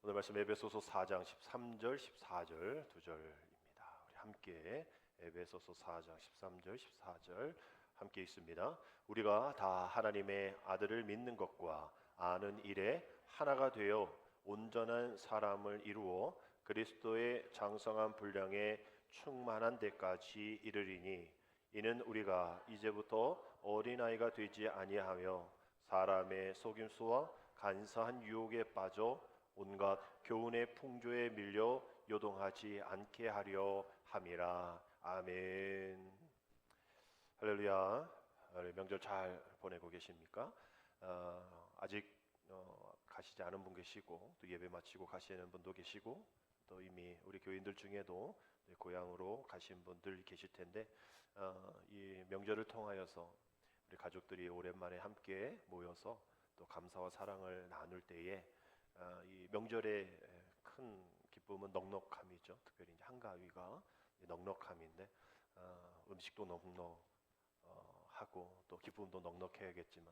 오늘 말씀 에베소서 4장 13절 14절 두 절입니다. 우리 함께 에베소서 4장 13절 14절 함께 읽습니다. 우리가 다 하나님의 아들을 믿는 것과 아는 일에 하나가 되어 온전한 사람을 이루어 그리스도의 장성한 분량에 충만한 데까지 이르리니 이는 우리가 이제부터 어린아이가 되지 아니하며 사람의 속임수와 간사한 유혹에 빠져 온갖 교훈의 풍조에 밀려 요동하지 않게 하려 함이라. 아멘. 할렐루야. 명절 잘 보내고 계십니까? 아직 가시지 않은 분 계시고 또 예배 마치고 가시는 분도 계시고 또 이미 우리 교인들 중에도 고향으로 가신 분들 계실 텐데 이 명절을 통하여서 우리 가족들이 오랜만에 함께 모여서 또 감사와 사랑을 나눌 때에 이 명절의 큰 기쁨은 넉넉함이죠. 특별히 이제 한가위가 넉넉함인데 음식도 넉넉하고 또 기쁨도 넉넉해야겠지만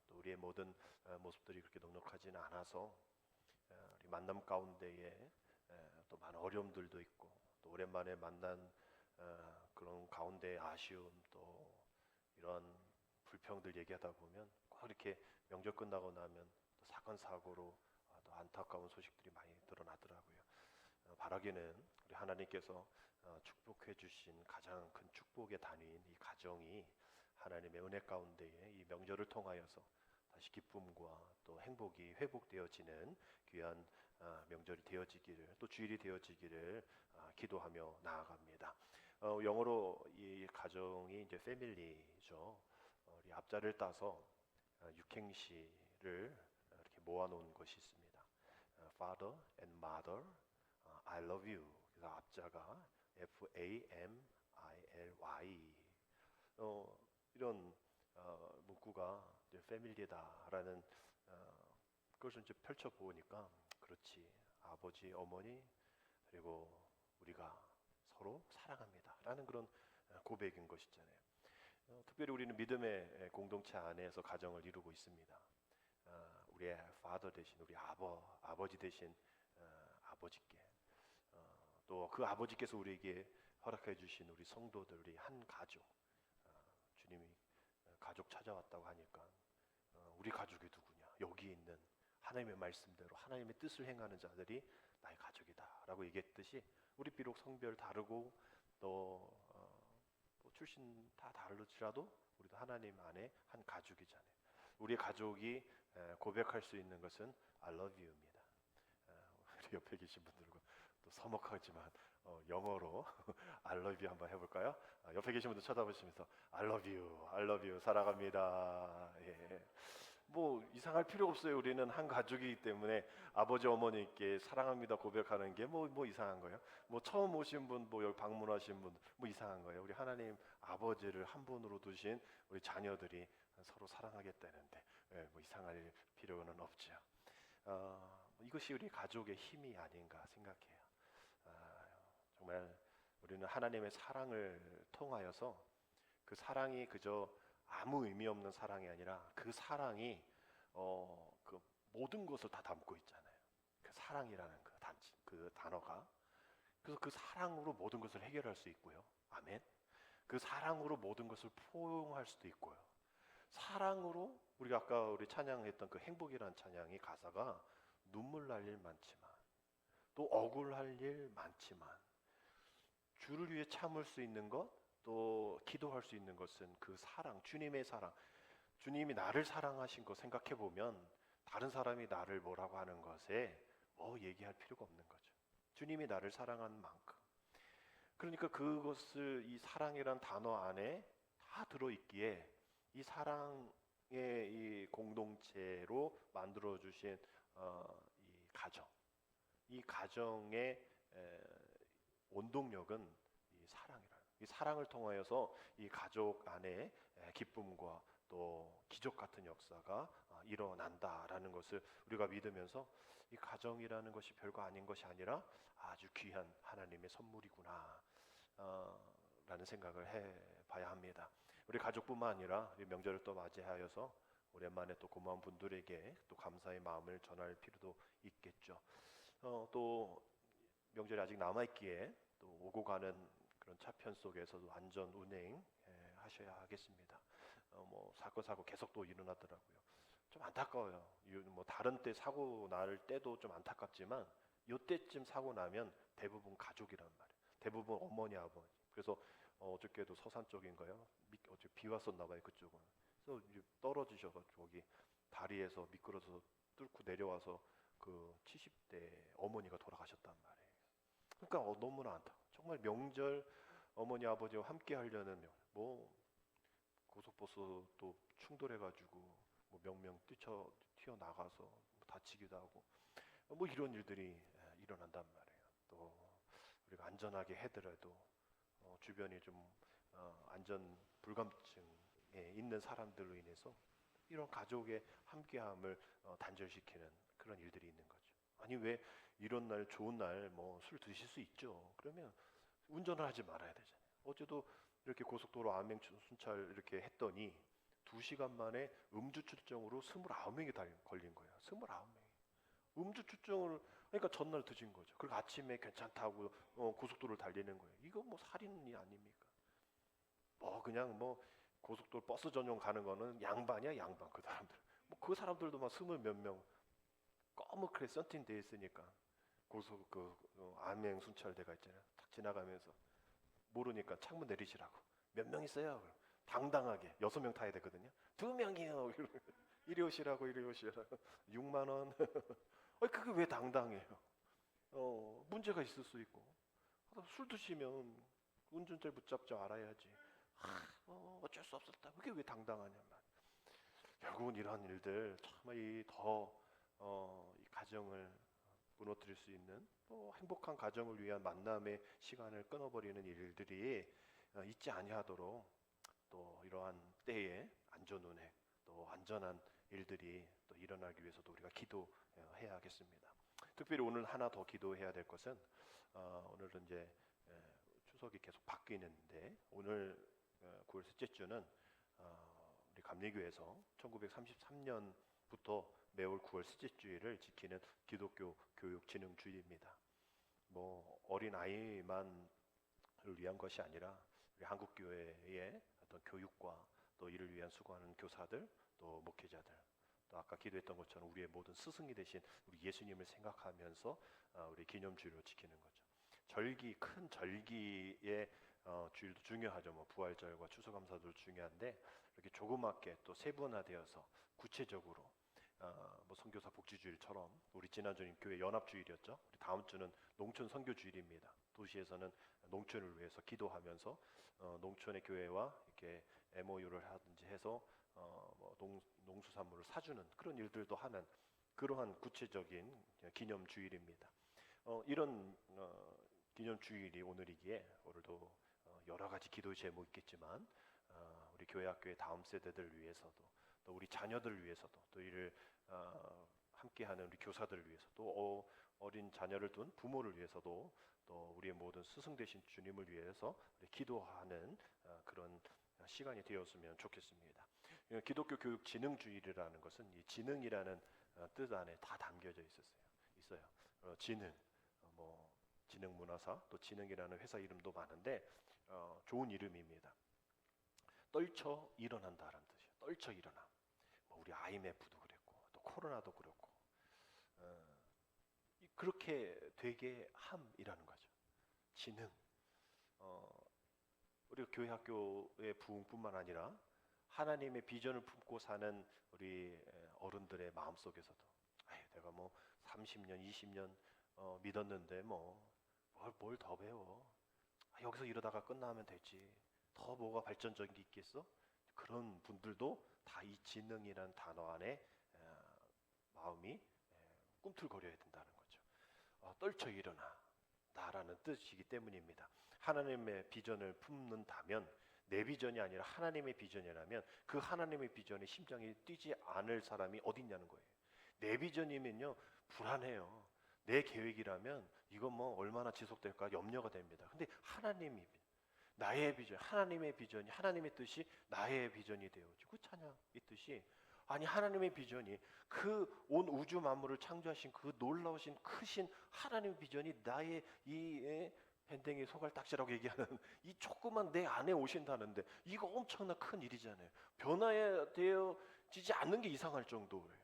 또 우리의 모든 모습들이 그렇게 넉넉하지는 않아서 우리 만남 가운데에 또 많은 어려움들도 있고 또 오랜만에 만난 그런 가운데 아쉬움 또 이런 불평들 얘기하다 보면 꼭 이렇게 명절 끝나고 나면 또 사건 사고로 또 안타까운 소식들이 많이 드러나더라고요. 바라기는 우리 하나님께서 축복해 주신 가장 큰 축복의 단위인 이 가정이 하나님의 은혜 가운데에 이 명절을 통하여서 다시 기쁨과 또 행복이 회복되어지는 귀한 명절이 되어지기를 또 주일이 되어지기를 기도하며 나아갑니다. 영어로 이 가정이 이제 패밀리죠. 우리 앞자를 따서 육행시를 이렇게 모아놓은 것이 있습니다. Father and Mother, I love you. 그래서 앞자가 FAMILY. 이런 문구가 이제 패밀리다라는 그것을 이제 펼쳐 보니까 그렇지 아버지 어머니 그리고 우리가 서로 사랑합니다라는 그런 고백인 것이잖아요. 특별히 우리는 믿음의 공동체 안에서 가정을 이루고 있습니다. 우리의 father 대신 우리 아버지 대신 아버지께 또 그 아버지께서 우리에게 허락해 주신 우리 성도들 우리 한 가족 주님이 가족 찾아왔다고 하니까 우리 가족이 누구냐 여기 있는 하나님의 말씀대로 하나님의 뜻을 행하는 자들이 나의 가족이다 라고 얘기했듯이 우리 비록 성별 다르고 또 출신 다 다르지라도 우리도 하나님 안에 한 가족이잖아요. 우리 가족이 고백할 수 있는 것은 I love you입니다. 우리 옆에 계신 분들과 또 서먹하지만 영어로 I love you 한번 해볼까요? 옆에 계신 분들 쳐다보시면서 I love you 사랑합니다. 예. 뭐 이상할 필요 없어요. 우리는 한 가족이기 때문에 아버지 어머니께 사랑합니다 고백하는 게 뭐 이상한 거예요? 뭐 처음 오신 분, 뭐 여기 방문하신 분, 뭐 이상한 거예요? 우리 하나님 아버지를 한 분으로 두신 우리 자녀들이 서로 사랑하겠다는데 뭐 이상할 필요는 없죠. 이것이 우리 가족의 힘이 아닌가 생각해요. 정말 우리는 하나님의 사랑을 통하여서 그 사랑이 그저 아무 의미 없는 사랑이 아니라 그 사랑이 그 모든 것을 다 담고 있잖아요. 그 사랑이라는 그 단어가 그래서 그 사랑으로 모든 것을 해결할 수 있고요. 아멘. 그 사랑으로 모든 것을 포용할 수도 있고요. 사랑으로 우리가 아까 우리 찬양했던 그 행복이라는 찬양이 가사가 눈물 날 일 많지만 또 억울할 일 많지만 주를 위해 참을 수 있는 것 또 기도할 수 있는 것은 그 사랑, 주님의 사랑, 주님이 나를 사랑하신 거 생각해 보면 다른 사람이 나를 뭐라고 하는 것에 뭐 얘기할 필요가 없는 거죠. 주님이 나를 사랑한 만큼. 그러니까 그것을 이 사랑이란 단어 안에 다 들어있기에 이 사랑의 이 공동체로 만들어 주신 이 가정, 이 가정의 원동력은 이 사랑이라는. 이 사랑을 통하여서 이 가족 안에 기쁨과 또 기적 같은 역사가 일어난다라는 것을 우리가 믿으면서 이 가정이라는 것이 별거 아닌 것이 아니라 아주 귀한 하나님의 선물이구나 라는 생각을 해봐야 합니다. 우리 가족뿐만 아니라 우리 명절을 또 맞이하여서 오랜만에 또 고마운 분들에게 또 감사의 마음을 전할 필요도 있겠죠. 또 명절이 아직 남아있기에 또 오고 가는 그런 차편 속에서도 안전 운행 하셔야 하겠습니다. 뭐 사건 사고 계속 또 일어나더라고요. 좀 안타까워요. 뭐 다른 때 사고 날 때도 좀 안타깝지만 요때쯤 사고 나면 대부분 가족이란 말이에요. 대부분 어머니 아버지. 그래서 어저께도 서산 쪽인가요? 어제 비 왔었나 봐요, 그쪽은. 그래서 이제 떨어지셔가지고 거기 다리에서 미끄러져서 뚫고 내려와서 그 70대 어머니가 돌아가셨단 말이에요. 그러니까 너무나 안타까워. 정말 명절 어머니 아버지와 함께 하려는 뭐 고속버스 또 충돌해가지고 뭐 명명 튀어나가서 뭐 다치기도 하고 뭐 이런 일들이 일어난단 말이에요. 또 우리가 안전하게 해더라도 주변이 좀 안전 불감증에 있는 사람들로 인해서 이런 가족의 함께함을 단절시키는 그런 일들이 있는 거죠. 아니 왜 이런 날 좋은 날 뭐 술 드실 수 있죠. 그러면 운전을 하지 말아야 되잖아요. 어제도 이렇게 고속도로 암행 순찰 이렇게 했더니 2시간 만에 음주 측정으로 29명이 걸린 거예요. 29명이. 음주 측정을 그러니까 전날 드신 거죠. 그리고 아침에 괜찮다고 고속도로를 달리는 거예요. 이거 뭐 살인이 아닙니까? 뭐 그냥 뭐 고속도로 버스 전용 가는 거는 양반이야 양반 그 사람들. 뭐 그 사람들도 막 20 몇 명 꺼멓게 썬팅돼 있으니까 고속 암행 순찰대가 있잖아요. 탁 지나가면서 모르니까 창문 내리시라고. 몇 명 있어요? 당당하게 6명 타야 되거든요. 2명이요. 이리 오시라고 이리 오시라고. 6만 원. 그게 왜 당당해요? 문제가 있을 수 있고 술 드시면 운전자를 붙잡지 알아야지. 어쩔 수 없었다. 그게 왜 당당하냐 말. 결국은 이러한 일들 참이 가정을 무너뜨릴 수 있는 또 행복한 가정을 위한 만남의 시간을 끊어버리는 일들이 있지 아니하도록 또 이러한 때에 안전운행 또 안전한 일들이 또 일어나기 위해서도 우리가 기도해야 하겠습니다. 특별히 오늘 하나 더 기도해야 될 것은 오늘은 이제 추석이 계속 바뀌는데 오늘 9월 셋째 주는 우리 감리교에서 1933년부터 매월 9월 셋째 주일을 지키는 기독교 교육진흥주일입니다. 뭐 어린 아이만을 위한 것이 아니라 우리 한국 교회의 어떤 교육과 또 이를 위한 수고하는 교사들 또 목회자들 또 아까 기도했던 것처럼 우리의 모든 스승이 되신 우리 예수님을 생각하면서 우리 기념주일로 지키는 거죠. 큰 절기의 주일도 중요하죠. 뭐 부활절과 추수감사도 중요한데 이렇게 조그맣게 또 세분화되어서 구체적으로 뭐 선교사 복지주일처럼 우리 지난주는 교회 연합주일이었죠. 우리 다음 주는 농촌 선교주일입니다. 도시에서는 농촌을 위해서 기도하면서 농촌의 교회와 이렇게 MOU를 하든지 해서 뭐 농수산물을 사주는 그런 일들도 하는 그러한 구체적인 기념주일입니다. 이런 기념주일이 오늘이기에 오늘도 여러 가지 기도 제목이 있겠지만 우리 교회 학교의 다음 세대들을 위해서도 또 우리 자녀들을 위해서도 또 이를 함께하는 우리 교사들을 위해서 또 어린 자녀를 둔 부모를 위해서도 또 우리의 모든 스승 되신 주님을 위해서 우리 기도하는 그런 시간이 되었으면 좋겠습니다. 기독교 교육 진흥주일이라는 것은 이 진흥이라는 뜻 안에 다 담겨져 있어요. 진흥, 뭐 진흥문화사 또 진흥이라는 회사 이름도 많은데 좋은 이름입니다. 떨쳐 일어난다라는 뜻이에요. 떨쳐 일어나. 뭐 우리 IMF도 그랬고 또 코로나도 그렇고 그렇게 되게 함이라는 거죠. 진흥. 우리 교회 학교의 부흥뿐만 아니라 하나님의 비전을 품고 사는 우리 어른들의 마음속에서도 내가 뭐 30년, 20년 믿었는데 뭘 더 배워. 여기서 이러다가 끝나면 되지. 더 뭐가 발전적인 게 있겠어? 그런 분들도 다 이 진흥이라는 단어 안에 마음이 꿈틀거려야 된다는 거죠. 떨쳐 일어나 나라는 뜻이기 때문입니다. 하나님의 비전을 품는다면 내 비전이 아니라 하나님의 비전이라면 그 하나님의 비전에 심장이 뛰지 않을 사람이 어디 있냐는 거예요. 내 비전이면요 불안해요. 내 계획이라면 이건 뭐 얼마나 지속될까 염려가 됩니다. 근데 하나님이 나의 비전, 하나님의 비전이 하나님의 뜻이 나의 비전이 되어지고 찬양 이 뜻이 아니 하나님의 비전이 그 온 우주 만물을 창조하신 그 놀라우신 크신 하나님의 비전이 나의 이 밴댕이 소갈딱지라고 얘기하는 이 조그만 내 안에 오신다는데 이거 엄청난 큰 일이잖아요. 변화되어지지 않는 게 이상할 정도예요.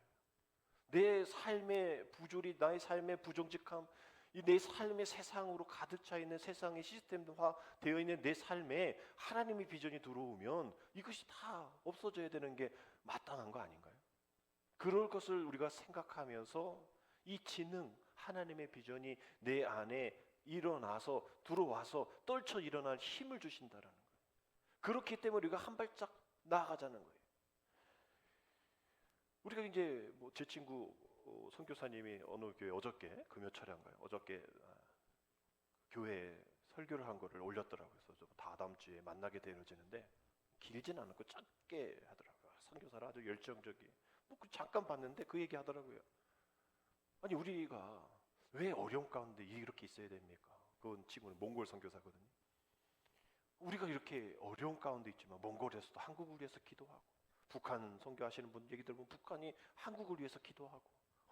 내 삶의 부조리, 나의 삶의 부정직함, 이 내 삶의 세상으로 가득 차 있는 세상의 시스템화 되어 있는 내 삶에 하나님의 비전이 들어오면 이것이 다 없어져야 되는 게 마땅한 거 아닌가요? 그럴 것을 우리가 생각하면서 이 지능, 하나님의 비전이 내 안에 일어나서 들어와서 떨쳐 일어날 힘을 주신다라는 거예요. 그렇기 때문에 우리가 한 발짝 나아가자는 거예요. 우리가 이제 뭐 제 친구 선교사님이 어느 교회 어저께 금요철인가요? 어저께 교회에 설교를 한 거를 올렸더라고요. 그래서 다다음 주에 만나게 되어지는데 길진 않고 짧게 하더라고요. 선교사라 아주 열정적이. 뭐 잠깐 봤는데 그 얘기 하더라고요. 아니 우리가 왜 어려움 가운데 이렇게 있어야 됩니까? 그 친구는 몽골 선교사거든요. 우리가 이렇게 어려움 가운데 있지만 몽골에서도 한국을 위해서 기도하고 북한 선교하시는 분 얘기 들으면 북한이 한국을 위해서 기도하고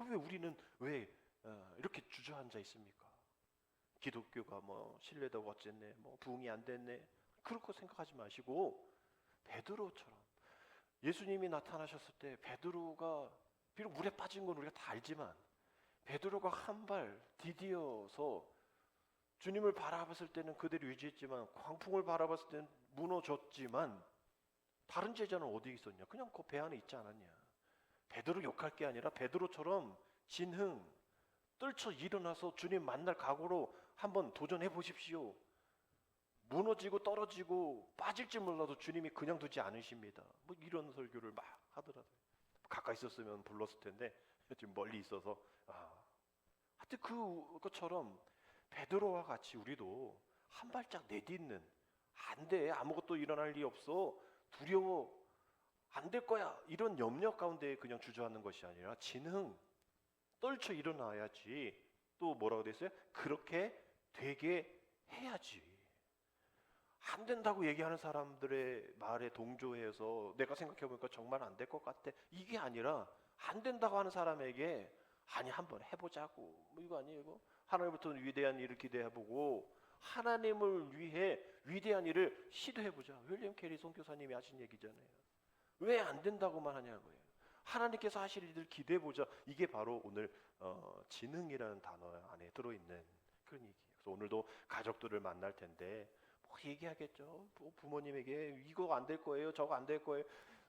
왜 우리는 왜 이렇게 주저앉아 있습니까? 기독교가 뭐 신뢰도가 어쨌네, 뭐 부흥이 안 됐네 그렇게 생각하지 마시고 베드로처럼 예수님이 나타나셨을 때 베드로가 비록 물에 빠진 건 우리가 다 알지만 베드로가 한 발 디디어서 주님을 바라봤을 때는 그대로 유지했지만 광풍을 바라봤을 때는 무너졌지만 다른 제자는 어디 있었냐? 그냥 그 배 안에 있지 않았냐? 베드로 욕할 게 아니라 베드로처럼 진흥 떨쳐 일어나서 주님 만날 각오로 한번 도전해 보십시오. 무너지고 떨어지고 빠질지 몰라도 주님이 그냥 두지 않으십니다. 뭐 이런 설교를 막 하더라고요. 가까이 있었으면 불렀을 텐데 지금 멀리 있어서 하여튼 그것처럼 베드로와 같이 우리도 한 발짝 내딛는 안 돼. 아무것도 일어날 리 없어. 두려워. 안 될 거야. 이런 염려 가운데 그냥 주저앉는 것이 아니라 진흥 떨쳐 일어나야지. 또 뭐라고 돼 있어요? 그렇게 되게 해야지. 안 된다고 얘기하는 사람들의 말에 동조해서 내가 생각해 보니까 정말 안 될 것 같아. 이게 아니라 안 된다고 하는 사람에게 아니 한번 해보자고. 뭐 이거 아니에요? 이거? 하나님부터 위대한 일을 기대해보고 하나님을 위해 위대한 일을 시도해보자. 윌리엄 캐리 선교사님이 하신 얘기잖아요. 왜 안 된다고만 하냐고요. 하나님께서 하실 일을 기대해보자. 이게 바로 오늘 지능이라는 단어 안에 들어있는 그런 얘기예요. 그래서 오늘도 가족들을 만날 텐데 뭐 얘기하겠죠. 뭐 부모님에게 이거 안 될 거예요. 저거 안 될 거예요.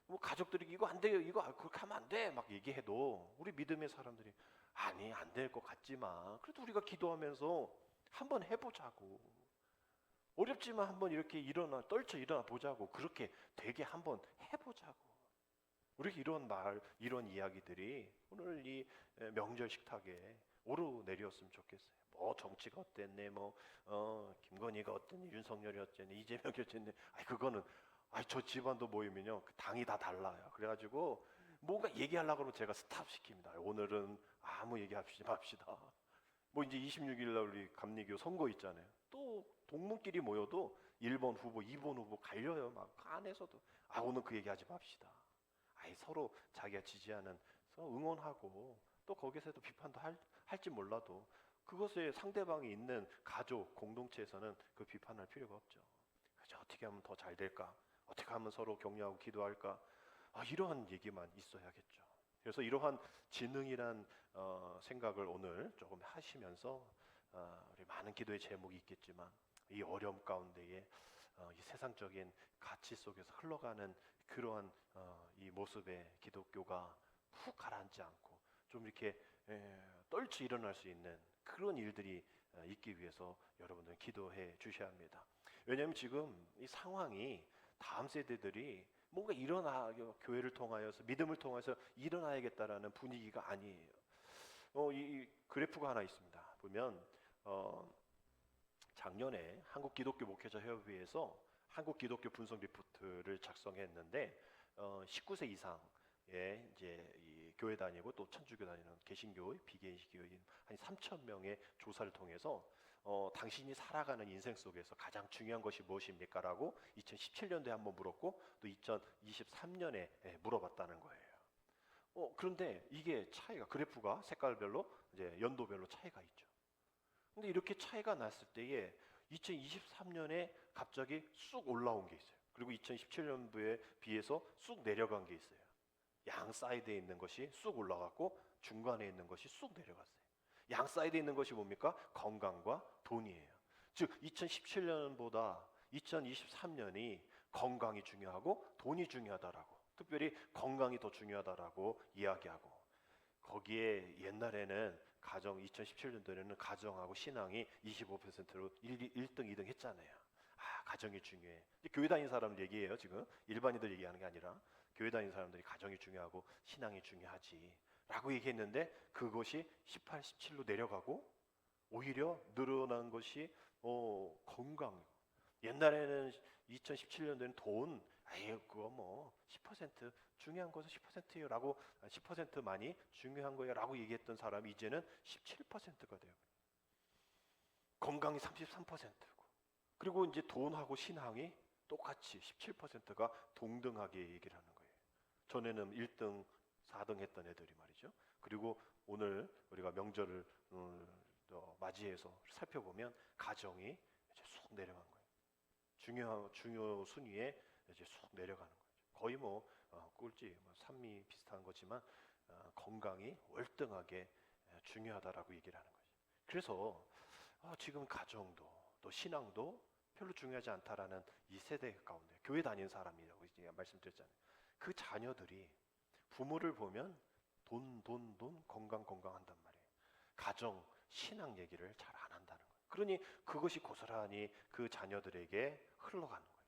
뭐 가족들이 이거 안 돼요. 이거 그렇게 하면 안 돼. 막 얘기해도 우리 믿음의 사람들이 아니 안 될 것 같지만 그래도 우리가 기도하면서 한번 해보자고. 어렵지만 한번 이렇게 떨쳐 일어나 보자고. 그렇게 되게 한번 해보자고. 우리 이런 말, 이런 이야기들이 오늘 이 명절 식탁에 오르내렸으면 좋겠어요. 뭐 정치가 어땠네, 뭐 김건희가 어땠네, 윤석열이 어땠네, 이재명이 어땠네. 그거는 저 집안도 모이면요 그 당이 다 달라요. 그래가지고 뭔가 얘기하려고 그러면 제가 스탑 시킵니다. 오늘은 아무 얘기하지 맙시다. 뭐 이제 26일 날 우리 감리교 선거 있잖아요. 또 동문끼리 모여도 1번 후보, 2번 후보 갈려요. 막 그 안에서도 오늘 그 얘기하지 맙시다. 서로 자기가 지지하는 서로 응원하고 또 거기서도 비판도 할지 몰라도 그것에 상대방이 있는 가족, 공동체에서는 그 비판할 필요가 없죠. 그래서 어떻게 하면 더 잘 될까? 어떻게 하면 서로 격려하고 기도할까? 이러한 얘기만 있어야겠죠. 그래서 이러한 지능이란 생각을 오늘 조금 하시면서 우리 많은 기도의 제목이 있겠지만 이 어려움 가운데에 이 세상적인 가치 속에서 흘러가는 그러한 이 모습의 기독교가 푹 가라앉지 않고 좀 이렇게 떨쳐 일어날 수 있는 그런 일들이 있기 위해서 여러분들 기도해 주셔야 합니다. 왜냐하면 지금 이 상황이 다음 세대들이 뭔가 교회를 통하여서 믿음을 통해서 일어나야겠다라는 분위기가 아니에요. 이 그래프가 하나 있습니다. 보면 작년에 한국 기독교 목회자 협의회에서 한국 기독교 분석 리포트를 작성했는데 19세 이상의 이제 이 교회 다니고 또 천주교 다니는 개신교, 비개신교인 한 3천 명의 조사를 통해서 당신이 살아가는 인생 속에서 가장 중요한 것이 무엇입니까?라고 2017년도에 한번 물었고 또 2023년에 물어봤다는 거예요. 그런데 이게 차이가 그래프가 색깔별로 이제 연도별로 차이가 있죠. 근데 이렇게 차이가 났을 때에 2023년에 갑자기 쑥 올라온 게 있어요. 그리고 2017년도에 비해서 쑥 내려간 게 있어요. 양 사이드에 있는 것이 쑥 올라갔고 중간에 있는 것이 쑥 내려갔어요. 양 사이드에 있는 것이 뭡니까? 건강과 돈이에요. 즉 2017년보다 2023년이 건강이 중요하고 돈이 중요하다라고, 특별히 건강이 더 중요하다라고 이야기하고, 거기에 옛날에는 가정 2017년도에는 가정하고 신앙이 25%로 1등, 2등 했잖아요. 가정이 중요해. 교회 다니는 사람 얘기예요, 지금. 일반인들 얘기하는 게 아니라 교회 다니는 사람들이 가정이 중요하고 신앙이 중요하지 라고 얘기했는데, 그것이 18, 17로 내려가고 오히려 늘어난 것이 건강. 옛날에는 2017년도에는 돈, 그거 뭐 10% 중요한 것은 10%예요 라고, 10% 많이 중요한 거예요 라고 얘기했던 사람이 이제는 17%가 돼요. 건강이 33%고, 그리고 이제 돈하고 신앙이 똑같이 17%가 동등하게 얘기를 하는 거예요. 전에는 1등, 4등 했던 애들이 말이죠. 그리고 오늘 우리가 명절을 맞이해서 살펴보면 가정이 이제 쑥 내려간 거예요. 중요 순위에 이제 쑥 내려가는 거죠. 거의 뭐 꼴찌, 산미 비슷한 거지만 건강이 월등하게 중요하다라고 얘기를 하는 거죠. 그래서 지금 가정도 또 신앙도 별로 중요하지 않다라는 이 세대 가운데, 교회 다니는 사람이라고 이제 말씀드렸잖아요. 그 자녀들이 부모를 보면 돈, 돈, 돈, 건강, 건강 한단 말이에요. 가정, 신앙 얘기를 잘 안 한다는 거예요. 그러니 그것이 고스란히 그 자녀들에게 흘러가는 거예요.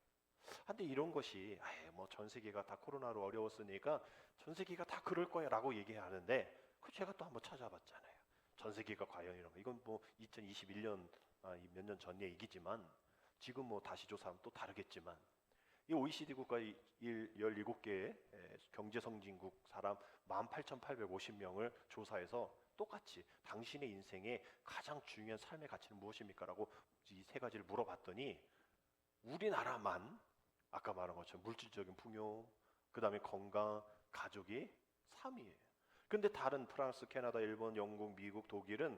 근데 이런 것이 뭐 전 세계가 다 코로나로 어려웠으니까 전 세계가 다 그럴 거야 라고 얘기하는데, 그 제가 또 한번 찾아봤잖아요. 전 세계가 과연 이런 거, 이건 뭐 2021년 몇 년 전 얘기지만 지금 뭐 다시 조사하면 또 다르겠지만, 이 OECD 국가 17개의 경제 선진국 사람 18,850명을 조사해서 똑같이 당신의 인생에 가장 중요한 삶의 가치는 무엇입니까? 라고 이 세 가지를 물어봤더니, 우리나라만 아까 말한 것처럼 물질적인 풍요, 그 다음에 건강, 가족이 3위예요. 근데 다른 프랑스, 캐나다, 일본, 영국, 미국, 독일은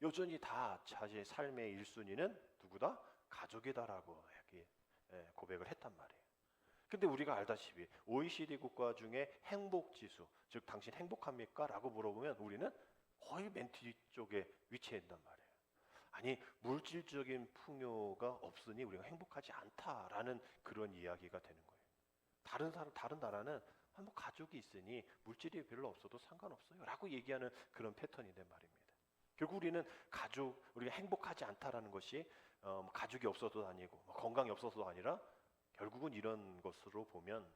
여전히 다 자신의 삶의 1순위는 누구다? 가족이다라고 이렇게 고백을 했단 말이에요. 근데 우리가 알다시피 OECD 국가 중에 행복 지수, 즉 당신 행복합니까? 라고 물어보면 우리는 거의 맨 뒤쪽에 위치해 있단 말이에요. 아니, 물질적인 풍요가 없으니 우리가 행복하지 않다라는 그런 이야기가 되는 거예요. 다른 나라는 뭐 가족이 있으니 물질이 별로 없어도 상관없어요 라고 얘기하는 그런 패턴인데 말입니다. 결국 우리는 우리가 행복하지 않다라는 것이 가족이 없어도 아니고 건강이 없어서도 아니라, 결국은 이런 것으로 보면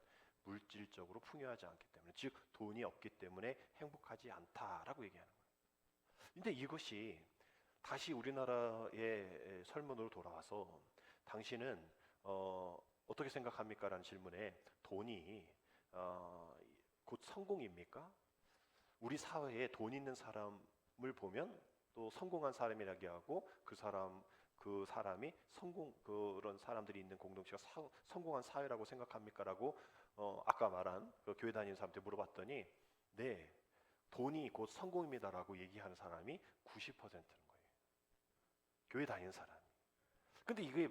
물질적으로 풍요하지 않기 때문에, 즉 돈이 없기 때문에 행복하지 않다라고 얘기하는 거예요. 근데 이것이 다시 우리나라의 설문으로 돌아와서, 당신은 어떻게 생각합니까? 라는 질문에 돈이 곧 성공입니까? 우리 사회에 돈 있는 사람을 보면 또 성공한 사람이라고 하고, 그 사람이 그런 사람들이 있는 공동체가 성공한 사회라고 생각합니까? 라고 아까 말한 그 교회 다니는 사람한테 물어봤더니, 네, 돈이 곧 성공입니다라고 얘기하는 사람이 90%인 거예요. 교회 다니는 사람이. 근데 이게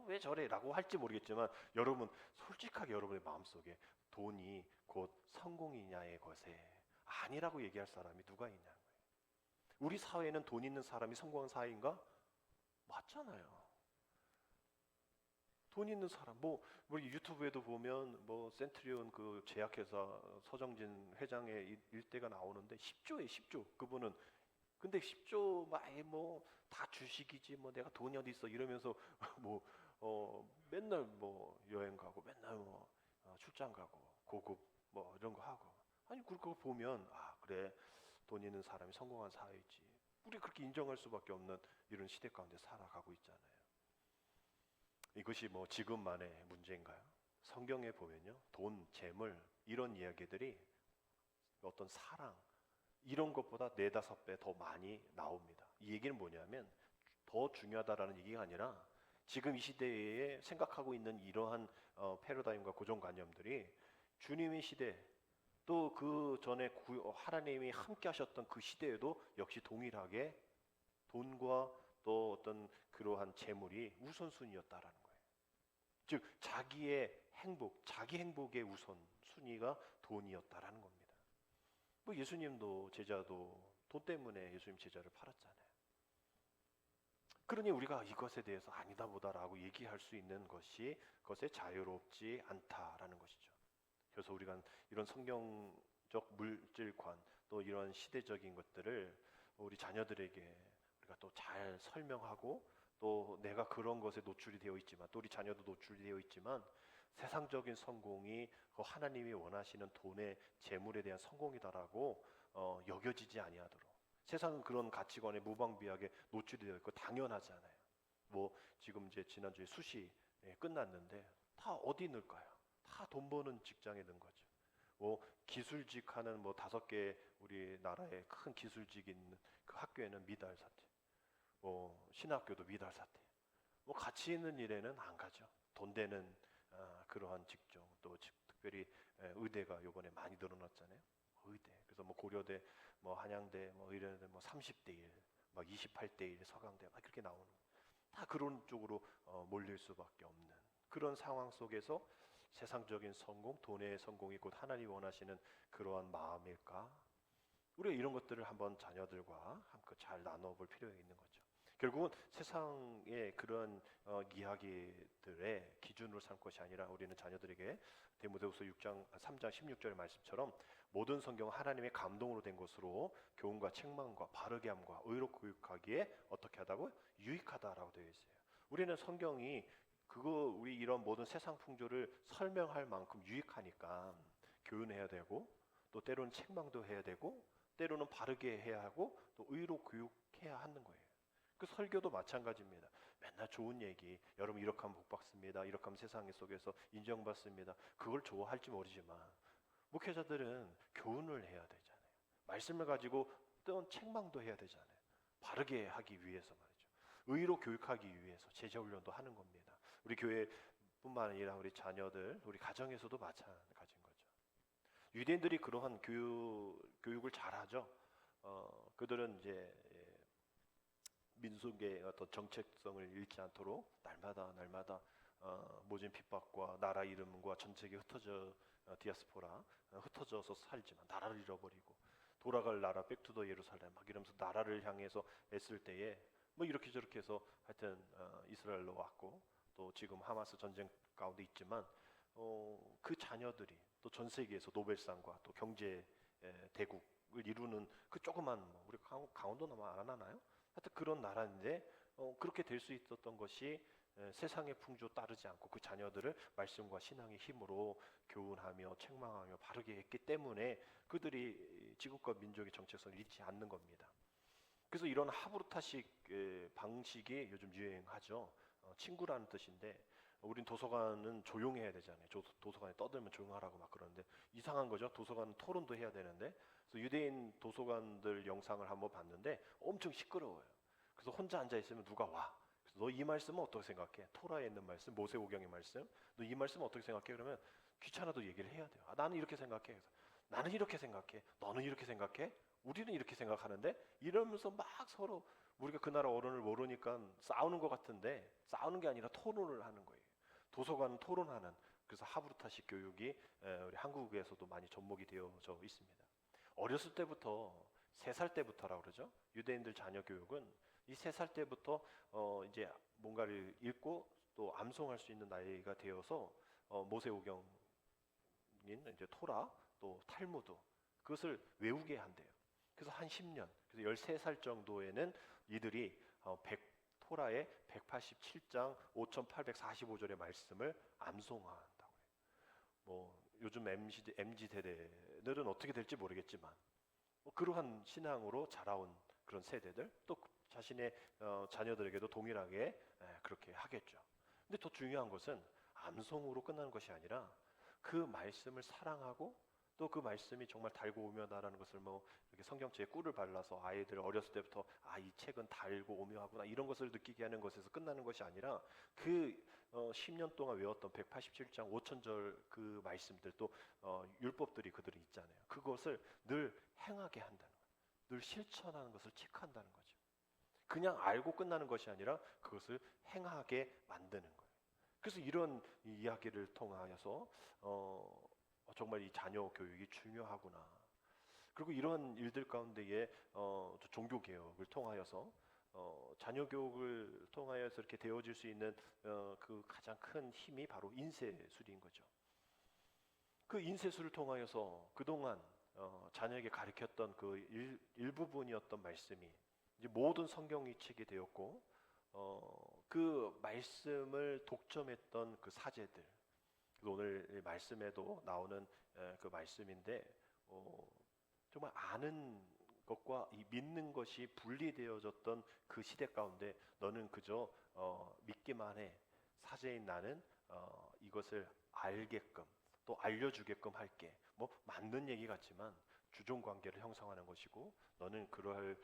왜 저래? 라고 할지 모르겠지만, 여러분, 솔직하게 여러분의 마음속에 돈이 곧 성공이냐의 것에 아니라고 얘기할 사람이 누가 있냐는 거예요. 우리 사회에는 돈 있는 사람이 성공한 사회인가? 맞잖아요. 돈 있는 사람, 유튜브에도 보면 센트리온 그 제약회사 서정진 회장의 일대가 나오는데 10조에 10조. 그분은 근데 10조 다 주식이지 내가 돈이 어디 있어 이러면서 맨날 여행 가고 맨날 출장 가고 고급 이런 거 하고, 아니 그거 보면 그래, 돈 있는 사람이 성공한 사회지. 우리 그렇게 인정할 수밖에 없는 이런 시대 가운데 살아가고 있잖아요. 이것이 지금만의 문제인가요? 성경에 보면요, 돈, 재물 이런 이야기들이 어떤 사랑 이런 것보다 4-5배 더 많이 나옵니다. 이 얘기는 뭐냐면, 더 중요하다라는 얘기가 아니라 지금 이 시대에 생각하고 있는 이러한 패러다임과 고정관념들이 주님의 시대, 또 그 전에 하나님이 함께 하셨던 그 시대에도 역시 동일하게 돈과 또 어떤 그러한 재물이 우선순위였다라는 거예요. 즉 자기의 행복, 자기 행복의 우선순위가 돈이었다라는 겁니다. 뭐 예수님도 제자도 돈 때문에 예수님 제자를 팔았잖아요. 그러니 우리가 이것에 대해서 아니다 보다라고 얘기할 수 있는 것이 그것에 자유롭지 않다라는 것이죠. 그래서 우리가 이런 성경적 물질관 또 이런 시대적인 것들을 우리 자녀들에게 우리가 또 잘 설명하고 또 내가 그런 것에 노출이 되어 있지만 또 우리 자녀도 노출이 되어 있지만 세상적인 성공이 그 하나님이 원하시는 돈의 재물에 대한 성공이다라고 여겨지지 아니하도록 세상은 그런 가치관에 무방비하게 노출이 되어 있고 당연하잖아요. 뭐 지금 이제 지난주에 수시 끝났는데 다 어디 넣을까요? 다 돈 버는 직장에 넣은 거죠. 뭐 기술직 하는 뭐 5개 우리나라의 큰 기술직 있는 그 학교에는 미달 사태, 뭐 신학교도 미달 사태. 뭐 가치 있는 일에는 안 가죠. 돈 되는 그러한 직종 또 특별히 의대가 요번에 많이 늘어났잖아요. 의대. 그래서 뭐 고려대, 뭐 한양대, 뭐 의료대 뭐 30대 1, 막 28대 1 서강대 막 그렇게 나오는 다 그런 쪽으로 몰릴 수밖에 없는 그런 상황 속에서 세상적인 성공, 돈의 성공이 곧 하나님이 원하시는 그러한 마음일까? 우리가 이런 것들을 한번 자녀들과 함께 잘 나눠볼 필요가 있는 거죠. 결국은 세상의 그런 이야기들의 기준으로 삼을 것이 아니라 우리는 자녀들에게 디모데후서 3장 16절의 말씀처럼 모든 성경은 하나님의 감동으로 된 것으로 교훈과 책망과 바르게 함과 의로 교육하기에 어떻게 하다고? 유익하다라고 되어 있어요. 우리는 성경이 우리 이런 모든 세상 풍조를 설명할 만큼 유익하니까 교훈해야 되고 또 때로는 책망도 해야 되고 때로는 바르게 해야 하고 또 의로 교육해야 하는 거예요. 그 설교도 마찬가지입니다. 맨날 좋은 얘기, 여러분 이렇게 하면 복 받습니다. 이렇게 하면 세상 속에서 인정받습니다. 그걸 좋아할지 모르지만 목회자들은 교훈을 해야 되잖아요. 말씀을 가지고 또 책망도 해야 되잖아요. 바르게 하기 위해서 말이죠. 의로 교육하기 위해서 제자훈련도 하는 겁니다. 우리 교회뿐만 아니라 우리 자녀들, 우리 가정에서도 마찬가지인 거죠. 유대인들이 그러한 교육을 잘하죠. 그들은 이제 민족의 어떤 정체성을 잃지 않도록 날마다 모진 핍박과 나라 이름과 전 세계 디아스포라 흩어져서 살지만 나라를 잃어버리고 돌아갈 나라 백투더 예루살렘 막 이러면서 나라를 향해서 애쓸 때에 뭐 이렇게 저렇게 해서 하여튼 이스라엘로 왔고 또 지금 하마스 전쟁 가운데 있지만 그 자녀들이 또 전 세계에서 노벨상과 또 경제 대국을 이루는 그 조그만 우리 강원도나마 안 하나요? 하여튼 그런 나라인데 그렇게 될 수 있었던 것이 세상의 풍조 따르지 않고 그 자녀들을 말씀과 신앙의 힘으로 교훈하며 책망하며 바르게 했기 때문에 그들이 지국과 민족의 정체성을 잃지 않는 겁니다. 그래서 이런 하브루타식 방식이 요즘 유행하죠. 친구라는 뜻인데 우린 도서관은 조용해야 되잖아요. 도서관에 떠들면 조용하라고 막 그러는데 이상한 거죠. 도서관은 토론도 해야 되는데 그래서 유대인 도서관들 영상을 한번 봤는데 엄청 시끄러워요. 그래서 혼자 앉아 있으면 누가 와. 그래서 너 이 말씀은 어떻게 생각해? 토라에 있는 말씀, 모세오경의 말씀. 너 이 말씀은 어떻게 생각해? 그러면 귀찮아도 얘기를 해야 돼요. 나는 이렇게 생각해. 그래서 나는 이렇게 생각해. 너는 이렇게 생각해? 우리는 이렇게 생각하는데 이러면서 막 서로 우리가 그 나라 어른을 모르니까 싸우는 것 같은데 싸우는 게 아니라 토론을 하는 거예요. 도서관은 토론하는 그래서 하브루타식 교육이 우리 한국에서도 많이 접목이 되어져 있습니다. 어렸을 때부터 3살 때부터라고 그러죠. 유대인들 자녀 교육은 이 3살 때부터 이제 뭔가를 읽고 또 암송할 수 있는 나이가 되어서 모세오경인 이제 토라 또 탈무드 그것을 외우게 한대요. 그래서 한 10년, 그래서 13살 정도에는 이들이 토라의 187장 5845절의 말씀을 암송한다고 해요. 뭐 요즘 MZ 세대들은 어떻게 될지 모르겠지만 그러한 신앙으로 자라온 그런 세대들 또 자신의 자녀들에게도 동일하게 그렇게 하겠죠. 근데 더 중요한 것은 암송으로 끝나는 것이 아니라 그 말씀을 사랑하고 또 그 말씀이 정말 달고 오묘하다라는 것을 뭐 이렇게 성경책에 꿀을 발라서 아이들 어렸을 때부터 이 책은 달고 오묘하구나 이런 것을 느끼게 하는 것에서 끝나는 것이 아니라 그 10년 동안 외웠던 187장 5천절 그 말씀들 또 율법들이 그들은 있잖아요. 그것을 늘 행하게 한다는 거예요. 늘 실천하는 것을 체크한다는 거죠. 그냥 알고 끝나는 것이 아니라 그것을 행하게 만드는 거예요. 그래서 이런 이야기를 통하여서 정말 이 자녀 교육이 중요하구나. 그리고 이런 일들 가운데에 종교 개혁을 통하여서 자녀 교육을 통하여서 이렇게 되어질 수 있는 그 가장 큰 힘이 바로 인쇄술인 거죠. 그 인쇄술을 통하여서 그동안 자녀에게 가르쳤던 그 일부분이었던 말씀이 이제 모든 성경이 책이 되었고 그 말씀을 독점했던 그 사제들, 오늘 말씀에도 나오는 그 말씀인데 정말 아는 것과 이 믿는 것이 분리되어졌던 그 시대 가운데 너는 그저 믿기만 해. 사제인 나는 이것을 알게끔 또 알려주게끔 할게. 뭐 맞는 얘기 같지만 주종 관계를 형성하는 것이고 너는 그럴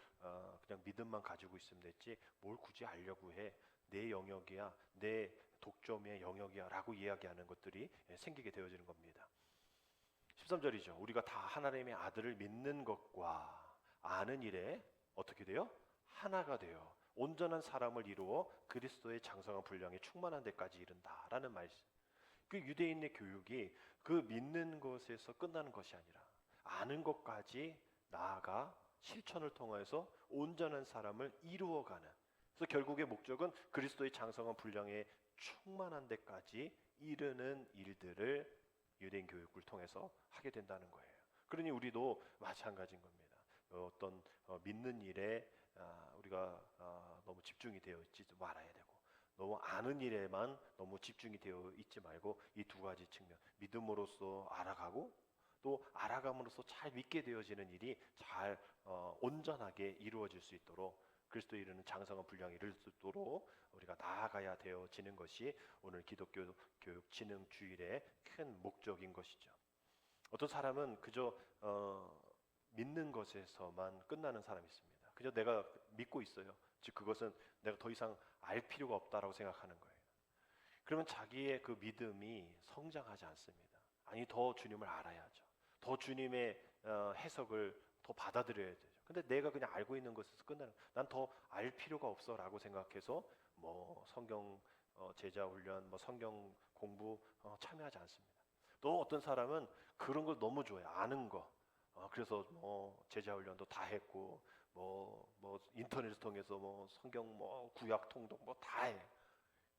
그냥 믿음만 가지고 있으면 됐지 뭘 굳이 알려고 해. 내 영역이야. 내 독점의 영역이야 라고 이야기하는 것들이 생기게 되어지는 겁니다. 13절이죠. 우리가 다 하나님의 아들을 믿는 것과 아는 일에 어떻게 돼요? 하나가 돼요. 온전한 사람을 이루어 그리스도의 장성한 분량에 충만한 데까지 이른다라는 말씀. 그 유대인의 교육이 그 믿는 것에서 끝나는 것이 아니라 아는 것까지 나아가 실천을 통해서 온전한 사람을 이루어가는. 그래서 결국의 목적은 그리스도의 장성한 분량에 충만한 데까지 이르는 일들을 유대인 교육을 통해서 하게 된다는 거예요. 그러니 우리도 마찬가지인 겁니다. 어떤 믿는 일에 우리가 너무 집중이 되어 있지 말아야 되고 너무 아는 일에만 너무 집중이 되어 있지 말고 이 두 가지 측면, 믿음으로써 알아가고 또 알아감으로써 잘 믿게 되어지는 일이 잘 온전하게 이루어질 수 있도록 그리스도에 이르는 장성한 분량에 이를 수 있도록 우리가 나아가야 되어지는 것이 오늘 기독교 교육 진흥 주일의 큰 목적인 것이죠. 어떤 사람은 그저 믿는 것에서만 끝나는 사람이 있습니다. 그저 내가 믿고 있어요. 즉 그것은 내가 더 이상 알 필요가 없다라고 생각하는 거예요. 그러면 자기의 그 믿음이 성장하지 않습니다. 아니 더 주님을 알아야죠. 더 주님의 해석을 더 받아들여야 되죠. 근데 내가 그냥 알고 있는 것에서 끝나는 난 더 알 필요가 없어라고 생각해서 뭐 성경 제자 훈련, 뭐 성경 공부 참여하지 않습니다. 또 어떤 사람은 그런 걸 너무 좋아해요. 아는 거. 그래서 뭐 제자 훈련도 다 했고 뭐 인터넷을 통해서 뭐 성경 뭐 구약 통독 뭐 다 해.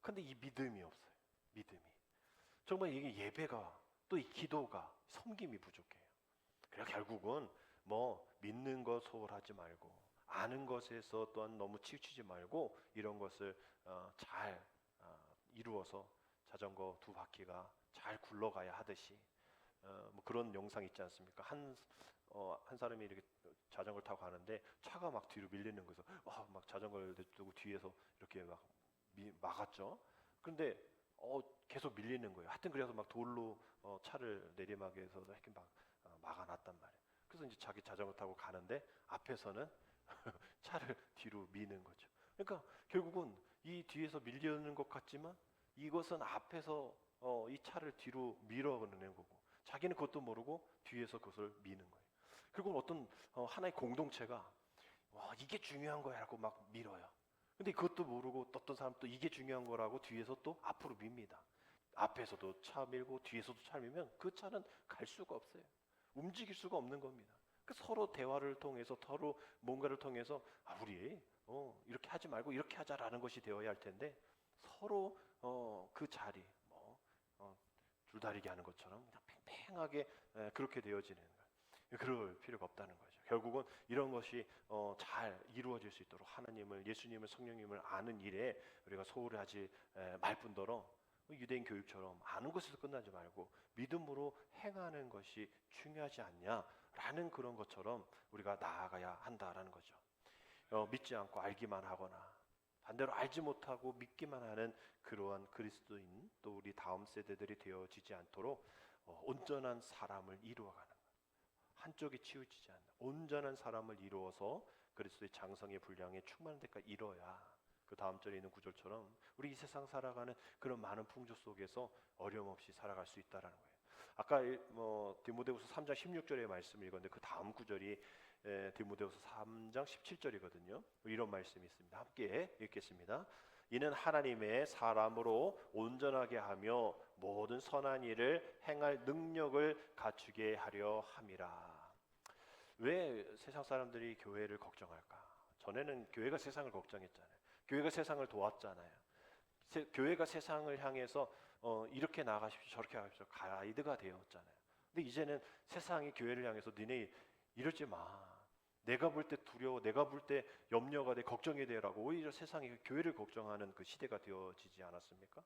근데 이 믿음이 없어요. 믿음이. 정말 이게 예배가 또 이 기도가 섬김이 부족해요. 그래서 결국은 뭐 믿는 것 소홀하지 말고 아는 것에서 또한 너무 치우치지 말고 이런 것을 잘 이루어서 자전거 두 바퀴가 잘 굴러가야 하듯이 뭐 그런 영상 있지 않습니까? 한 사람이 이렇게 자전거를 타고 가는데 차가 막 뒤로 밀리는 거에서 막 자전거를 두고 뒤에서 이렇게 막 막았죠. 그런데 계속 밀리는 거예요. 하여튼 그래서 막 돌로 차를 내리막에서 이렇게 막 막아놨단 말이에요. 그래서 이제 자기 자전거 타고 가는데 앞에서는 차를 뒤로 미는 거죠. 그러니까 결국은 이 뒤에서 밀려는 것 같지만 이것은 앞에서 이 차를 뒤로 밀어내는 거고 자기는 그것도 모르고 뒤에서 그것을 미는 거예요. 그리고 어떤 하나의 공동체가 이게 중요한 거야라고 막 밀어요. 근데 그것도 모르고 어떤 사람 또 이게 중요한 거라고 뒤에서 또 앞으로 밉니다. 앞에서도 차 밀고 뒤에서도 차 밀면 그 차는 갈 수가 없어요. 움직일 수가 없는 겁니다. 서로 대화를 통해서 서로 뭔가를 통해서 우리 이렇게 하지 말고 이렇게 하자라는 것이 되어야 할 텐데 서로 그 자리 줄다리기 하는 것처럼 그냥 팽팽하게 그렇게 되어지는 거예요. 그럴 필요가 없다는 거죠. 결국은 이런 것이 잘 이루어질 수 있도록 하나님을 예수님을 성령님을 아는 일에 우리가 소홀히 하지 말 뿐더러 유대인 교육처럼 아는 것에서 끝나지 말고 믿음으로 행하는 것이 중요하지 않냐라는 그런 것처럼 우리가 나아가야 한다라는 거죠. 믿지 않고 알기만 하거나 반대로 알지 못하고 믿기만 하는 그러한 그리스도인 또 우리 다음 세대들이 되어지지 않도록 온전한 사람을 이루어가는 것. 한쪽이 치우치지 않는 온전한 사람을 이루어서 그리스도의 장성의 분량에 충만한 데까지 이뤄야 그 다음 절에 있는 구절처럼 우리 이 세상 살아가는 그런 많은 풍조 속에서 어려움 없이 살아갈 수 있다라는 거예요. 아까 디모데후서 3장 16절의 말씀을 읽었는데 그 다음 구절이 디모데후서 3장 17절이거든요. 이런 말씀이 있습니다. 함께 읽겠습니다. 이는 하나님의 사람으로 온전하게 하며 모든 선한 일을 행할 능력을 갖추게 하려 함이라. 왜 세상 사람들이 교회를 걱정할까? 전에는 교회가 세상을 걱정했잖아요. 교회가 세상을 도왔잖아요. 교회가 세상을 향해서 이렇게 나가십시오, 저렇게 하십시오, 가이드가 되었잖아요. 근데 이제는 세상이 교회를 향해서 니네 이러지 마. 내가 볼 때 두려워, 내가 볼 때 염려가 돼, 걱정이 되라고 오히려 세상이 교회를 걱정하는 그 시대가 되어지지 않았습니까?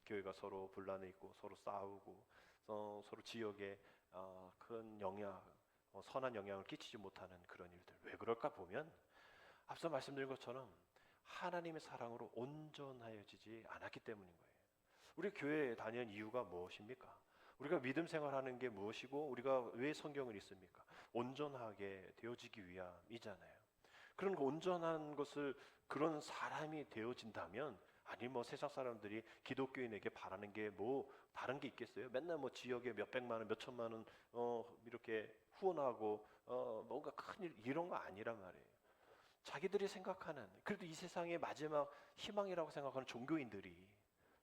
교회가 서로 분란에 있고 서로 싸우고 서로 지역에 큰 영향, 선한 영향을 끼치지 못하는 그런 일들. 왜 그럴까 보면 앞서 말씀드린 것처럼 하나님의 사랑으로 온전하여지지 않았기 때문인 거예요. 우리 교회에 다니는 이유가 무엇입니까? 우리가 믿음 생활하는 게 무엇이고 우리가 왜 성경을 읽습니까? 온전하게 되어지기 위함이잖아요. 그런 온전한 것을 그런 사람이 되어진다면 아니 세상 사람들이 기독교인에게 바라는 게 다른 게 있겠어요? 맨날 지역에 몇 백만 원, 몇 천만 원 이렇게 후원하고 뭔가 큰일 이런 거 아니란 말이에요. 자기들이 생각하는 그래도 이 세상의 마지막 희망이라고 생각하는 종교인들이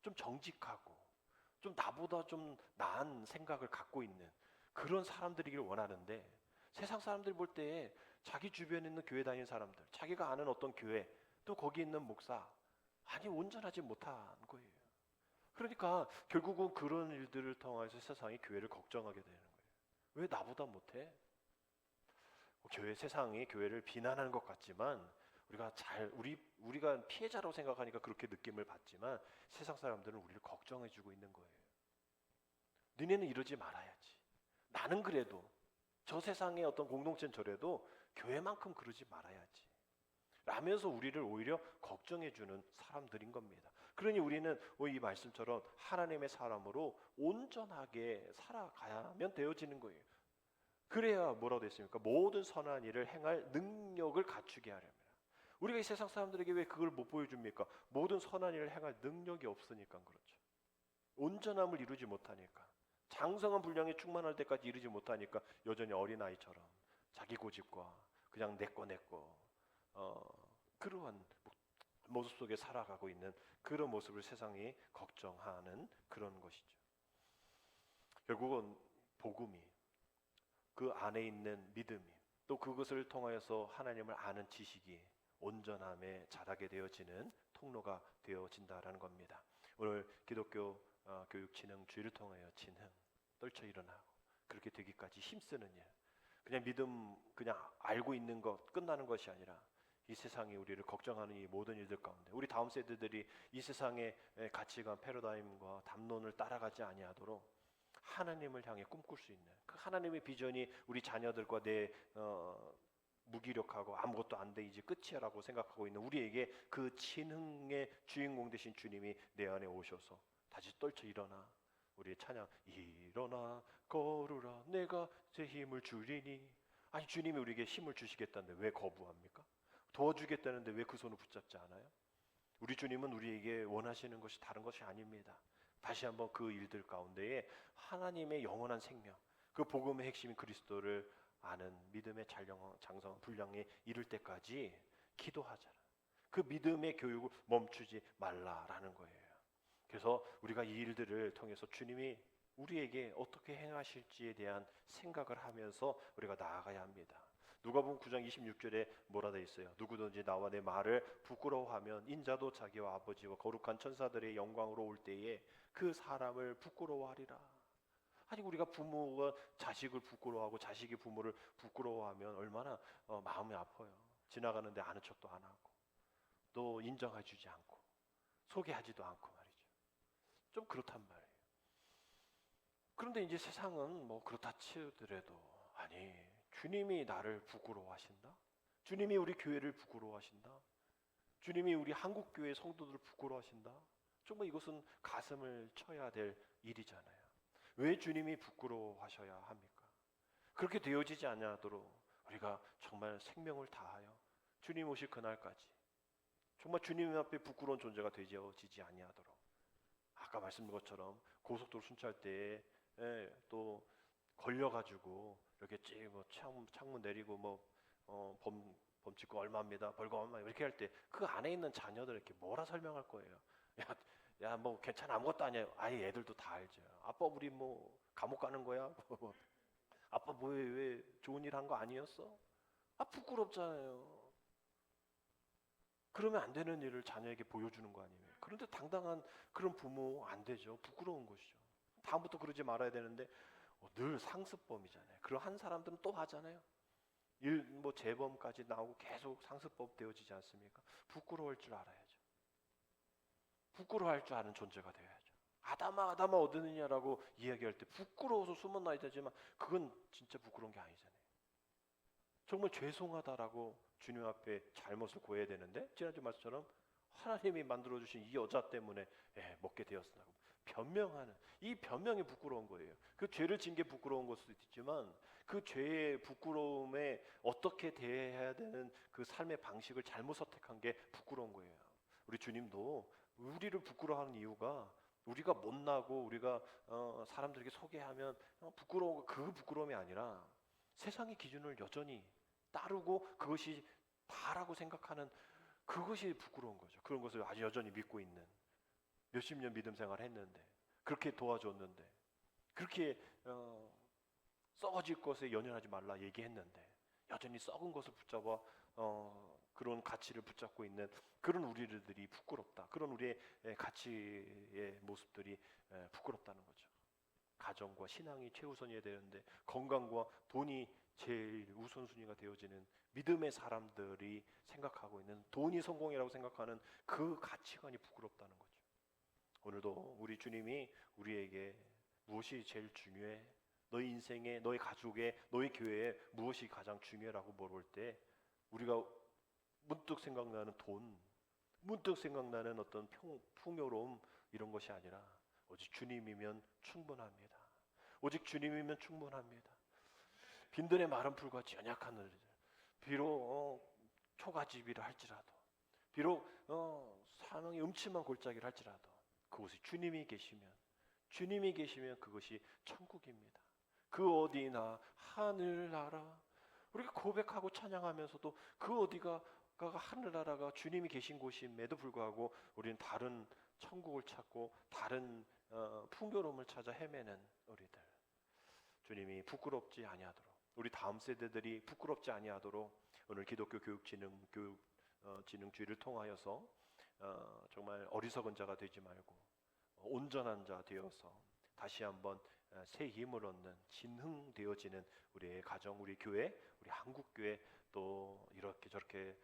좀 정직하고 좀 나보다 좀 나은 생각을 갖고 있는 그런 사람들이길 원하는데 세상 사람들이 볼 때 자기 주변에 있는 교회 다니는 사람들, 자기가 아는 어떤 교회, 또 거기 있는 목사 아니 온전하지 못한 거예요. 그러니까 결국은 그런 일들을 통해서 세상이 교회를 걱정하게 되는 거예요. 왜 나보다 못해? 세상이 교회를 비난하는 것 같지만 우리가 피해자라고 생각하니까 그렇게 느낌을 받지만 세상 사람들은 우리를 걱정해주고 있는 거예요. 너네는 이러지 말아야지. 나는 그래도 저 세상의 어떤 공동체는 저래도 교회만큼 그러지 말아야지. 라면서 우리를 오히려 걱정해주는 사람들인 겁니다. 그러니 우리는 이 말씀처럼 하나님의 사람으로 온전하게 살아가야면 되어지는 거예요. 그래야 뭐라고 되어 있습니까? 모든 선한 일을 행할 능력을 갖추게 하려면. 우리가 이 세상 사람들에게 왜 그걸 못 보여줍니까? 모든 선한 일을 행할 능력이 없으니까 그렇죠. 온전함을 이루지 못하니까, 장성한 분량에 충만할 때까지 이루지 못하니까 여전히 어린아이처럼 자기 고집과 그냥 내꺼 그러한 모습 속에 살아가고 있는 그런 모습을 세상이 걱정하는 그런 것이죠. 결국은 복음이 그 안에 있는 믿음이 또 그것을 통하여서 하나님을 아는 지식이 온전함에 자라게 되어지는 통로가 되어진다라는 겁니다. 오늘 기독교 교육 진흥 주일을 통하여 진흥 떨쳐 일어나고 그렇게 되기까지 힘쓰는 일, 그냥 믿음 그냥 알고 있는 것 끝나는 것이 아니라 이 세상이 우리를 걱정하는 이 모든 일들 가운데 우리 다음 세대들이 이 세상의 가치관, 패러다임과 담론을 따라가지 아니하도록 하나님을 향해 꿈꿀 수 있는 그 하나님의 비전이 우리 자녀들과 내 무기력하고 아무것도 안 돼 이제 끝이야라고 생각하고 있는 우리에게 그 진흥의 주인공 되신 주님이 내 안에 오셔서 다시 떨쳐 일어나, 우리의 찬양 일어나 걸으라 내가 제 힘을 주리니. 아니 주님이 우리에게 힘을 주시겠다는데 왜 거부합니까? 도와주겠다는데 왜 그 손을 붙잡지 않아요? 우리 주님은 우리에게 원하시는 것이 다른 것이 아닙니다. 다시 한번 그 일들 가운데에 하나님의 영원한 생명, 그 복음의 핵심인 그리스도를 아는 믿음의 장성 분량에 이를 때까지 기도하잖아. 그 믿음의 교육을 멈추지 말라라는 거예요. 그래서 우리가 이 일들을 통해서 주님이 우리에게 어떻게 행하실지에 대한 생각을 하면서 우리가 나아가야 합니다. 누가복음 9장 26절에 뭐라 돼 있어요? 누구든지 나와 내 말을 부끄러워하면 인자도 자기와 아버지와 거룩한 천사들의 영광으로 올 때에 그 사람을 부끄러워하리라. 아니 우리가 부모가 자식을 부끄러워하고 자식이 부모를 부끄러워하면 얼마나 마음이 아파요. 지나가는데 아는 척도 안 하고 또 인정해주지 않고 소개하지도 않고 말이죠. 좀 그렇단 말이에요. 그런데 이제 세상은 그렇다 치더라도 아니 주님이 나를 부끄러워하신다? 주님이 우리 교회를 부끄러워하신다? 주님이 우리 한국교회 성도들을 부끄러워하신다? 정말 이것은 가슴을 쳐야 될 일이잖아요. 왜 주님이 부끄러워하셔야 합니까? 그렇게 되어지지 아니하도록 우리가 정말 생명을 다하여 주님 오실 그날까지 정말 주님 앞에 부끄러운 존재가 되어지지 아니하도록, 아까 말씀드린 것처럼 고속도로 순찰 때에 또 걸려가지고 이렇게 뭐 창문 내리고 범칙금 얼마입니다, 벌금 얼마 이렇게 할 때 그 안에 있는 자녀들에게 뭐라 설명할 거예요? 야 뭐 괜찮아, 아무것도 아니에요. 아예 애들도 다 알죠. 아빠 우리 뭐 감옥 가는 거야? 아빠 뭐해, 왜 좋은 일 한 거 아니었어? 아 부끄럽잖아요. 그러면 안 되는 일을 자녀에게 보여주는 거 아니에요. 그런데 당당한 그런 부모 안 되죠. 부끄러운 것이죠. 다음부터 그러지 말아야 되는데 늘 상습범이잖아요. 그런 사람들은 또 하잖아요. 뭐 재범까지 나오고 계속 상습범 되어지지 않습니까? 부끄러울 줄 알아야죠. 부끄러워할 줄 아는 존재가 되어야죠. 아담아 아담아 어디느냐라고 이야기할 때 부끄러워서 숨어나야 되지만 그건 진짜 부끄러운 게 아니잖아요. 정말 죄송하다라고 주님 앞에 잘못을 고해야 되는데, 지난주 말씀처럼 하나님이 만들어주신 이 여자 때문에 먹게 되었으라고 변명하는 이 변명이 부끄러운 거예요. 그 죄를 진 게 부끄러운 걸 수도 있지만 그 죄의 부끄러움에 어떻게 대해야 되는 그 삶의 방식을 잘못 선택한 게 부끄러운 거예요. 우리 주님도 우리를 부끄러워하는 이유가 우리가 못나고 우리가 사람들에게 소개하면 부끄러운 그 부끄러움이 아니라 세상의 기준을 여전히 따르고 그것이 다라고 생각하는 그것이 부끄러운 거죠. 그런 것을 아주 여전히 믿고 있는, 몇십 년 믿음 생활 했는데, 그렇게 도와줬는데, 그렇게 썩어질 것에 연연하지 말라 얘기했는데 여전히 썩은 것을 붙잡아 그런 가치를 붙잡고 있는 그런 우리들이 부끄럽다. 그런 우리의 가치의 모습들이 부끄럽다는 거죠. 가정과 신앙이 최우선이어야 되는데 건강과 돈이 제일 우선순위가 되어지는 믿음의 사람들이 생각하고 있는, 돈이 성공이라고 생각하는 그 가치관이 부끄럽다는 거죠. 오늘도 우리 주님이 우리에게 무엇이 제일 중요해? 너희 인생에, 너희 가족에, 너희 교회에 무엇이 가장 중요하라고 물어볼 때 우리가 문득 생각나는 돈, 문득 생각나는 어떤 풍요로움, 이런 것이 아니라 오직 주님이면 충분합니다. 오직 주님이면 충분합니다. 빈들의 마른 풀같이 연약한 너희들, 비록 초가집이라 할지라도, 비록 사망의 음침한 골짜기를 할지라도 그곳에 주님이 계시면 그것이 천국입니다. 그 어디나 하늘나라, 우리가 고백하고 찬양하면서도 그 어디가 하늘나라가 주님이 계신 곳임에도 불구하고 우리는 다른 천국을 찾고 다른 풍요로움을 찾아 헤매는 우리들, 주님이 부끄럽지 아니하도록, 우리 다음 세대들이 부끄럽지 아니하도록 오늘 기독교 진흥주의를 통하여서 정말 어리석은 자가 되지 말고 온전한 자 되어서 다시 한번 새 힘을 얻는 진흥되어지는 우리의 가정, 우리 교회, 우리 한국교회, 또 이렇게 저렇게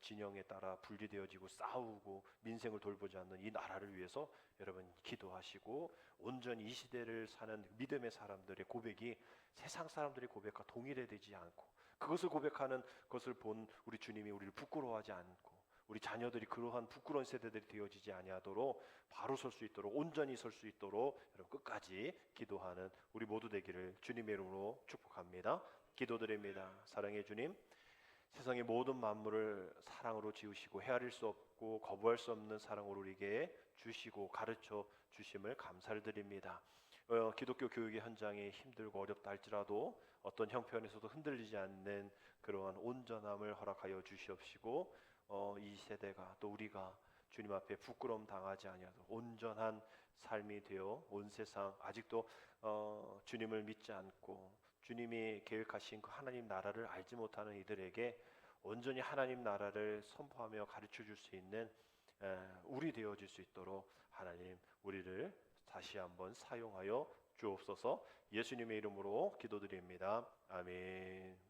진영에 따라 분리되어지고 싸우고 민생을 돌보지 않는 이 나라를 위해서 여러분 기도하시고, 온전히 이 시대를 사는 믿음의 사람들의 고백이 세상 사람들의 고백과 동일되지 않고 그것을 고백하는 것을 본 우리 주님이 우리를 부끄러워하지 않고 우리 자녀들이 그러한 부끄러운 세대들이 되어지지 아니하도록 바로 설 수 있도록, 온전히 설 수 있도록 여러분 끝까지 기도하는 우리 모두 되기를 주님의 이름으로 축복합니다. 기도드립니다. 사랑의 주님, 세상의 모든 만물을 사랑으로 지으시고 헤아릴 수 없고 거부할 수 없는 사랑으로 우리에게 주시고 가르쳐 주심을 감사를 드립니다. 기독교 교육의 현장이 힘들고 어렵다 할지라도 어떤 형편에서도 흔들리지 않는 그러한 온전함을 허락하여 주시옵시고, 이 세대가 또 우리가 주님 앞에 부끄러움 당하지 아니하도록 온전한 삶이 되어 온 세상 아직도 주님을 믿지 않고 주님이 계획하신 그 하나님 나라를 알지 못하는 이들에게 온전히 하나님 나라를 선포하며 가르쳐 줄 수 있는 우리 되어질 수 있도록 하나님 우리를 다시 한번 사용하여 주옵소서. 예수님의 이름으로 기도드립니다. 아멘.